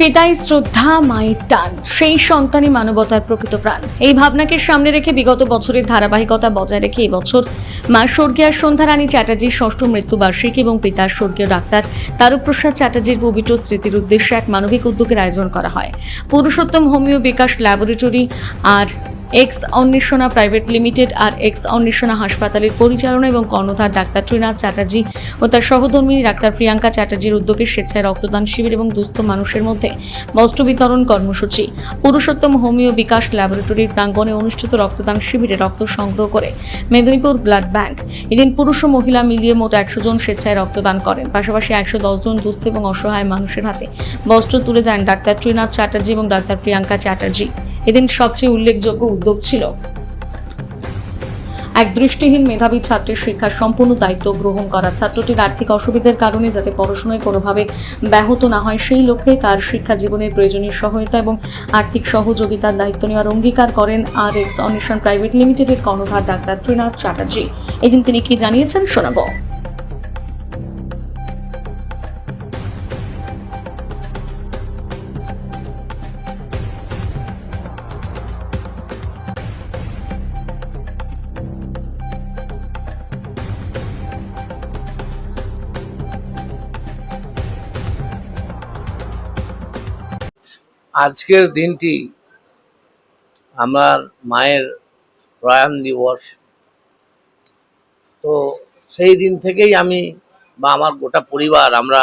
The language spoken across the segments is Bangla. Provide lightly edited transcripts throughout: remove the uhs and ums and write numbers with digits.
পিতাই শ্রদ্ধা, মায়ের টান, সেই সন্তানই মানবতার প্রকৃত প্রাণ। এই ভাবনাকে সামনে রেখে বিগত বছরের ধারাবাহিকতা বজায় রেখে এবছর মা স্বর্গীয় সন্ধ্যারানী চ্যাটার্জির ষষ্ঠ মৃত্যুবার্ষিকী এবং পিতা স্বর্গীয় ডাক্তার তারকপ্রসাদ চ্যাটার্জির পবিত্র স্মৃতির উদ্দেশ্যে এক মানবিক উদ্যোগের আয়োজন করা হয়। পুরুষোত্তম হোমিও বিকাশ ল্যাবরেটরি আর এক্স অন্বেষণা প্রাইভেট লিমিটেড আর এক্স অন্বেষণা হাসপাতালের পরিচালনা এবং কর্ণধার ডাক্তার ত্রিনাথ চ্যাটার্জি ও তার সহধর্মিনী ডাক্তার প্রিয়াঙ্কা চ্যাটার্জির উদ্যোগে স্বেচ্ছায় রক্তদান শিবির এবং দুস্থ মানুষের মধ্যে বস্ত্র বিতরণ কর্মসূচি। পুরুষোত্তম হোমিও বিকাশ ল্যাবরেটরির প্রাঙ্গণে অনুষ্ঠিত রক্তদান শিবিরে রক্ত সংগ্রহ করে মেদিনীপুর ব্লাড ব্যাংক। এদিন পুরুষ ও মহিলা মিলিয়ে মোট 100 জন স্বেচ্ছায় রক্তদান করেন। পাশাপাশি 110 জন দুস্থ এবং অসহায় মানুষের হাতে বস্ত্র তুলে দেন ডাক্তার ত্রিনাথ চ্যাটার্জি এবং ডাক্তার প্রিয়াঙ্কা চ্যাটার্জি। এদিন সবচেয়ে উল্লেখযোগ্য উদ্যোগ ছিল এক দৃষ্টিহীন মেধাবী ছাত্রের শিক্ষার সম্পূর্ণ দায়িত্ব গ্রহণ করা। ছাত্রটির আর্থিক অসুবিধার কারণে যাতে পড়াশোনায় কোনোভাবে ব্যাহত না হয় সেই লক্ষ্যে তার শিক্ষা জীবনের প্রয়োজনীয় সহায়তা এবং আর্থিক সহযোগিতার দায়িত্ব নেওয়ার অঙ্গীকার করেন আর এক্স অন্বেষণ প্রাইভেট লিমিটেডের কর্ণধার ডাক্তার ত্রিনাথ চ্যাটার্জি। এদিন তিনি কি জানিয়েছেন শোনাবো। আজকের দিনটি আমার মায়ের প্রয়াণ দিবস। তো সেই দিন থেকেই আমি বা আমার গোটা পরিবার আমরা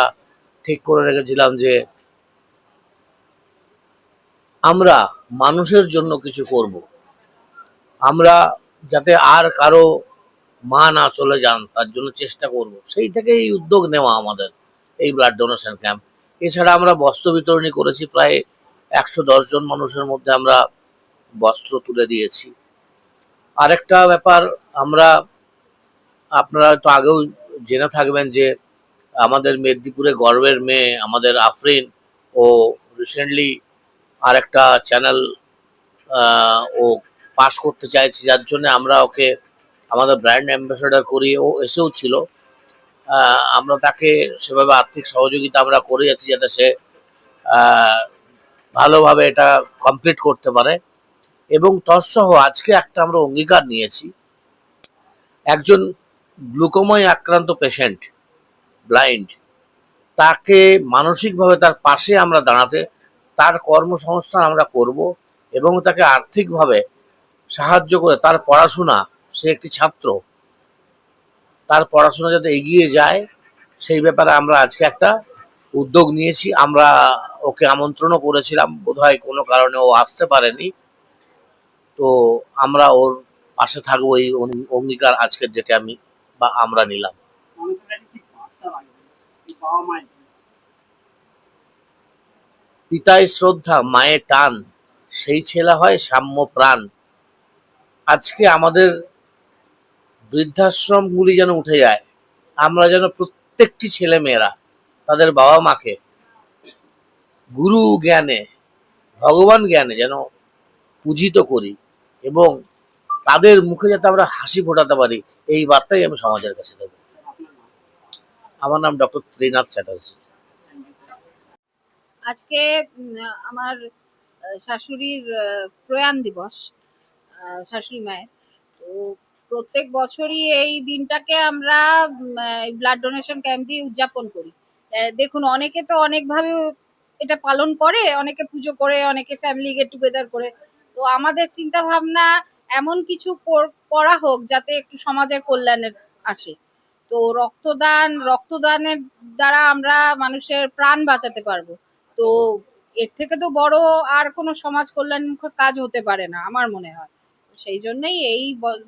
ঠিক করে রেখেছিলাম যে আমরা মানুষের জন্য কিছু করব। আমরা যাতে আর কারো মা না চলে যান তার জন্য চেষ্টা করব। সেই থেকেই এই উদ্যোগ নেওয়া আমাদের এই ব্লাড ডোনেশন ক্যাম্প। এছাড়া আমরা বস্ত্র বিতরণী করেছি, প্রায় 110 জন মানুষের মধ্যে আমরা বস্ত্র তুলে দিয়েছি। আরেকটা ব্যাপার, আপনারা তো আগেও জেনে থাকবেন যে আমাদের মেদিনীপুরে গর্বের মেয়ে আমাদের আফরিন ও রিসেন্টলি আরেকটা চ্যানেল ও পাস করতে চাইছে, যার জন্য আমরা ওকে আমাদের ব্র্যান্ড অ্যাম্বাসেডর করি। ও এসেও ছিল। আমরা তাকে সেভাবে আর্থিক সহযোগিতা আমরা করে যাচ্ছি যাতে সে ভালোভাবে এটা কমপ্লিট করতে পারে। এবং তৎসহ আজকে একটা আমরা অঙ্গীকার নিয়েছি, একজন গ্লুকোমায় আক্রান্ত পেশেন্ট, ব্লাইন্ড, তাকে মানসিকভাবে তার পাশে আমরা দাঁড়াতে, তার কর্মসংস্থান আমরা করব এবং তাকে আর্থিকভাবে সাহায্য করে তার পড়াশোনা, সে একটি ছাত্র, তার পড়াশোনা যাতে এগিয়ে যায় সেই ব্যাপারে আমরা আজকে একটা উদ্যোগ নিয়েছি। আমরা ওকে আমন্ত্রণও করেছিলাম, বোধহয় কোনো কারণে ও আসতে পারেনি। তো আমরা ওর পাশে থাকবো, এই অঙ্গীকার আজকের ডেটে আমরা নিলাম। পিতায় শ্রদ্ধা, মায়ের টান, সেই ছেলে হয় সাম্য প্রাণ। আজকে আমাদের বৃদ্ধাশ্রমগুলি যেন উঠে যায়, আমরা যেন প্রত্যেকটি ছেলে মেয়েরা তাদের বাবা মাকে গুরু জ্ঞানে, ভগবান জ্ঞানে যেন পূজিত করি এবং তাদের মুখে যাতে আমরা হাসি ফোটাতে পারি, এই বার্তাই আমি সমাজের কাছে দেব। আমার নাম ডক্টর ত্রিনাথ চ্যাটার্জি। আজকে আমার শাশুড়ির প্রয়াণ দিবস, শাশুড়ি মায়ের। তো প্রত্যেক বছরই এই দিনটাকে আমরা ব্লাড ডোনেশন ক্যাম্প দিয়ে উদযাপন করি। দেখুন, অনেকে তো অনেকভাবে এটা পালন করে, অনেকে পুজো করে, অনেকে ফ্যামিলি গেট টুগেদার করে। তো আমাদের চিন্তা ভাবনা এমন কিছু করা হোক যাতে একটু সমাজের কল্যাণের আসে। তো রক্তদানের দ্বারা আমরা মানুষের প্রাণ বাঁচাতে পারবো। তো এর থেকে তো বড় আর কোনো সমাজ কল্যাণমুখী কাজ হতে পারে না আমার মনে হয়। সেই জন্যই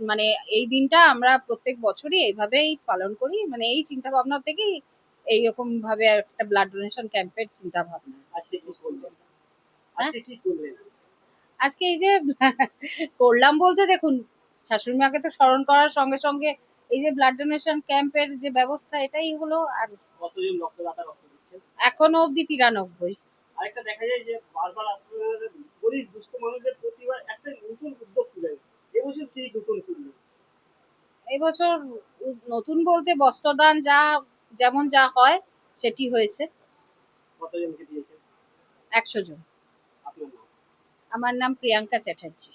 মানে এই দিনটা আমরা প্রত্যেক বছরই এইভাবেই পালন করি। মানে এই চিন্তা ভাবনা থেকেই এইরকম ভাবে একটা ব্লাড ডোনেশন ক্যাম্পের চিন্তা ভাবনা। আজকে এই যে করলাম বলতে, দেখুন, শাশুড়ি মাকে তো স্মরণ করার সঙ্গে সঙ্গে এই যে ব্লাড ডোনেশন ক্যাম্পের যে ব্যবস্থা, এটাই হলো। আর কতজন রক্তদাতা রক্ত দিচ্ছেন এখনো অব্দি 93। আরেকটা দেখা যায় যে বারবার আপনাদের গরিব দুস্থ মানুষদের প্রতিবার একটা নতুন উদ্যোগ তুলে, এবছর কি নতুন তুললো? এবছর নতুন বলতে বস্ত্রদান যেমন যা হয় সেটি হয়েছে। কতজনকে দিয়েছে? 100 জন। আপনার নাম? আমার নাম প্রিয়াঙ্কা চ্যাটার্জি।